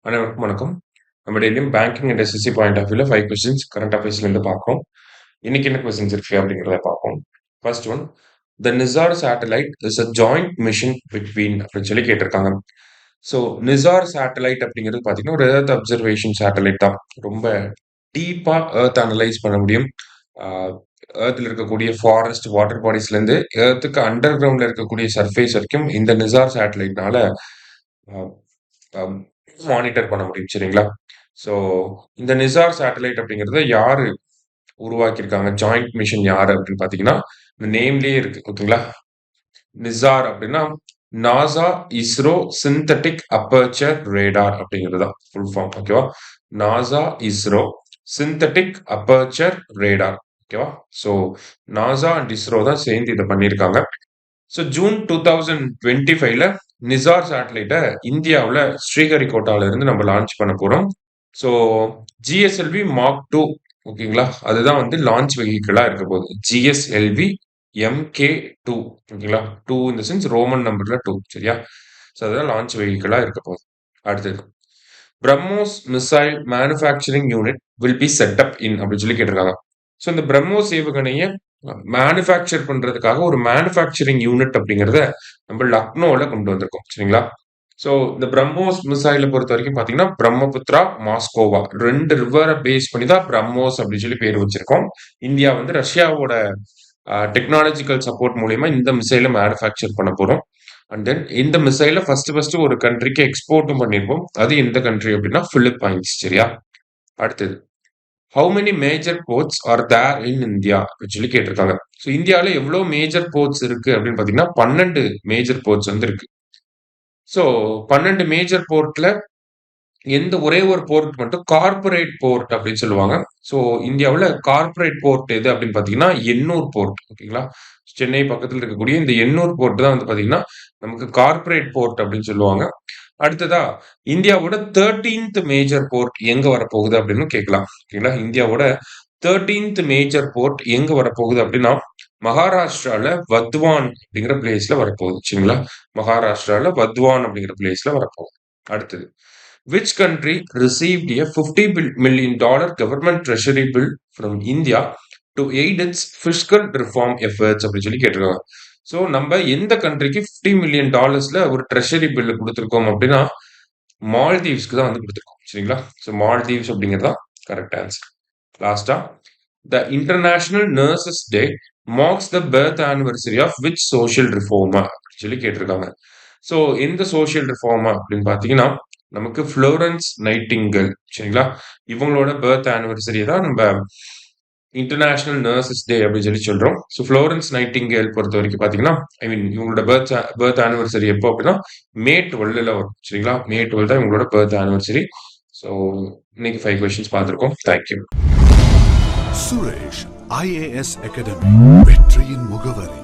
அனைவருக்கும் வணக்கம். நம்ம டெய்லியும் banking and SSC point of வியூல 5 கொஸ்டின்ஸ் கரண்ட் அஃபேர்ஸ்லேருந்து பார்க்குறோம். இன்னைக்கு என்ன கொஸ்டின்ஸ் இருக்கு அப்படிங்கிறத பார்ப்போம். First one, the Nisar satellite is a joint mission between அப்படின்னு சொல்லி கேட்டிருக்காங்க. ஸோ நிசார் சேட்டலைட் அப்படிங்கிறது பார்த்தீங்கன்னா ஒரு எர்த் அப்சர்வேஷன் சேட்டலைட் தான். ரொம்ப டீப்பாக எர்த் அனலைஸ் பண்ண முடியும். எர்த்தில் இருக்கக்கூடிய ஃபாரஸ்ட் வாட்டர் பாடிஸ்லேருந்து எர்த்துக்கு அண்டர் கிரவுண்டில் இருக்கக்கூடிய சர்ஃபேஸ் வரைக்கும் இந்த நிசார் சேட்டலைட்னால மானிட்டர் பண்ண முடியும். சரிங்களா? ஸோ இந்த நிசார் சேட்டலைட் அப்படிங்கிறத யாரு உருவாக்கியிருக்காங்க? ஜாயிண்ட் மிஷன் யாரு அப்படின்னு பார்த்தீங்கன்னா, இந்த நேம்லயே இருக்கு. ஓகேங்களா? நிசார் அப்படின்னா NASA ISRO synthetic aperture radar அப்படிங்கிறது தான் ஃபுல் ஃபார்ம். ஓகேவா? NASA ISRO synthetic aperture radar. ஓகேவா? ஸோ நாசா அண்ட் இஸ்ரோ தான் சேர்ந்து இதை பண்ணியிருக்காங்க. ஸோ ஜூன் 2025ல நிசார் சேட்டலைட்டை இந்தியாவில் ஸ்ரீஹரிகோட்டால இருந்து நம்ம லான்ச் பண்ண போறோம். ஸோ ஜிஎஸ்எல்வி மார்க் 2 ஓகேங்களா, அதுதான் வந்து லான்ச் வெஹிக்கிளா இருக்க போகுது. ஜிஎஸ்எல்வி MK2 ஓகேங்களா, 2 இந்த சென்ஸ் ரோமன் நம்பர்ல 2. சரியா? ஸோ அதுதான் லான்ச் வெஹிக்கிளா இருக்க போகுது. அடுத்தது, BrahMos missile manufacturing unit will be set up in அப்படின்னு சொல்லி கேட்டிருக்காங்க. ஸோ இந்த பிரம்மோஸ் ஏவுகணையை மேனுஃபேக்சர் பண்றதுக்காக ஒரு மேனுஃபேக்சரிங் யூனிட் அப்படிங்கிறத நம்ம லக்னோல கொண்டு வந்திருக்கோம். சரிங்களா? ஸோ இந்த பிரம்மோஸ் மிசைலை பொறுத்த வரைக்கும் பார்த்தீங்கன்னா பிரம்மபுத்ரா மாஸ்கோவா 2 ரிவரை பேஸ் பண்ணி தான் பிரம்மோஸ் அப்படின்னு சொல்லி பேர் வச்சிருக்கோம். இந்தியா வந்து ரஷ்யாவோட டெக்னாலஜிக்கல் சப்போர்ட் மூலியமா இந்த மிசைலை மேனுஃபேக்சர் பண்ண போறோம். அண்ட் தென் இந்த மிசைலை ஃபர்ஸ்ட் ஒரு கண்ட்ரிக்கு எக்ஸ்போர்ட்டும் பண்ணியிருப்போம். அது எந்த கண்ட்ரி அப்படின்னா பிலிப்பைன்ஸ். சரியா? அடுத்தது, how many major ports are there in India அப்படின்னு சொல்லி கேட்டிருக்காங்க. ஸோ இந்தியாவில் எவ்வளோ மேஜர் போர்ட்ஸ் இருக்கு அப்படின்னு பார்த்தீங்கன்னா 12 மேஜர் போர்ட்ஸ் வந்து இருக்கு. ஸோ 12 மேஜர் போர்ட்ல ஒரே ஒரு போர்ட் மட்டும் கார்பரேட் போர்ட் அப்படின்னு சொல்லுவாங்க. ஸோ இந்தியாவில் கார்பரேட் போர்ட் எது அப்படின்னு பார்த்தீங்கன்னா எண்ணூர் போர்ட். ஓகேங்களா? சென்னை பக்கத்தில் இருக்கக்கூடிய இந்த எண்ணூர் போர்ட் தான் வந்து பார்த்தீங்கன்னா நமக்கு கார்பரேட் போர்ட் அப்படின்னு சொல்லுவாங்க. அடுத்ததா, இந்தியாவோட 13th மேஜர் போர்ட் எங்க வரப்போகுது அப்படின்னு கேட்கலாம். ஓகேங்களா? இந்தியாவோட 13th மேஜர் போர்ட் எங்க வரப்போகுது அப்படின்னா மகாராஷ்டிரால வத்வான் அப்படிங்கிற பிளேஸ்ல வரப்போகுது. சரிங்களா? மகாராஷ்டிரால வத்வான் அப்படிங்கிற பிளேஸ்ல வரப்போகுது. அடுத்தது, which country received a $50 million government treasury bill from India to aid its fiscal reform efforts அப்படின்னு சொல்லி கேட்டிருக்காங்க. ஸோ நம்ம எந்த கண்ட்ரிக்கு $50 million ஒரு ட்ரெஷரி பில்லு கொடுத்துருக்கோம் அப்படின்னா மால்தீவ்ஸ்க்கு தான் வந்து கொடுத்துருக்கோம். சரிங்களா? ஸோ மால்தீவ்ஸ் அப்படிங்கிறது தான் கரெக்ட் ஆன்சர். லாஸ்டா, the international nurses day marks the birth anniversary of which social reformer அப்படின்னு சொல்லி கேட்டிருக்காங்க. ஸோ எந்த சோஷியல் ரிஃபார்மா அப்படின்னு பார்த்தீங்கன்னா நமக்கு ஃப்ளோரன்ஸ் நைட்டிங்கல். சரிங்களா? இவங்களோட பர்த் ஆனிவர்சரி தான் நம்ம இன்டர்நேஷனல் நர்சஸ் டே அப்படின்னு சொல்லி சொல்றோம். ஸோ ஃப்ளோரன்ஸ் நைட்டிங்கேல் பொறுத்த வரைக்கும் பார்த்தீங்கன்னா இவங்களோட பர்த் ஆனிவர்சரி எப்போ அப்படின்னா May 12 வரும். சரிங்களா? May 12 தான் இவங்களோட பர்த் ஆனிவர்சரி. ஸோ இன்னைக்கு 5 கொஸ்டின்ஸ் பார்த்துருக்கோம். தேங்க்யூ. சுரேஷ் IAS அகாடமி, வெற்றியின் முகவரி.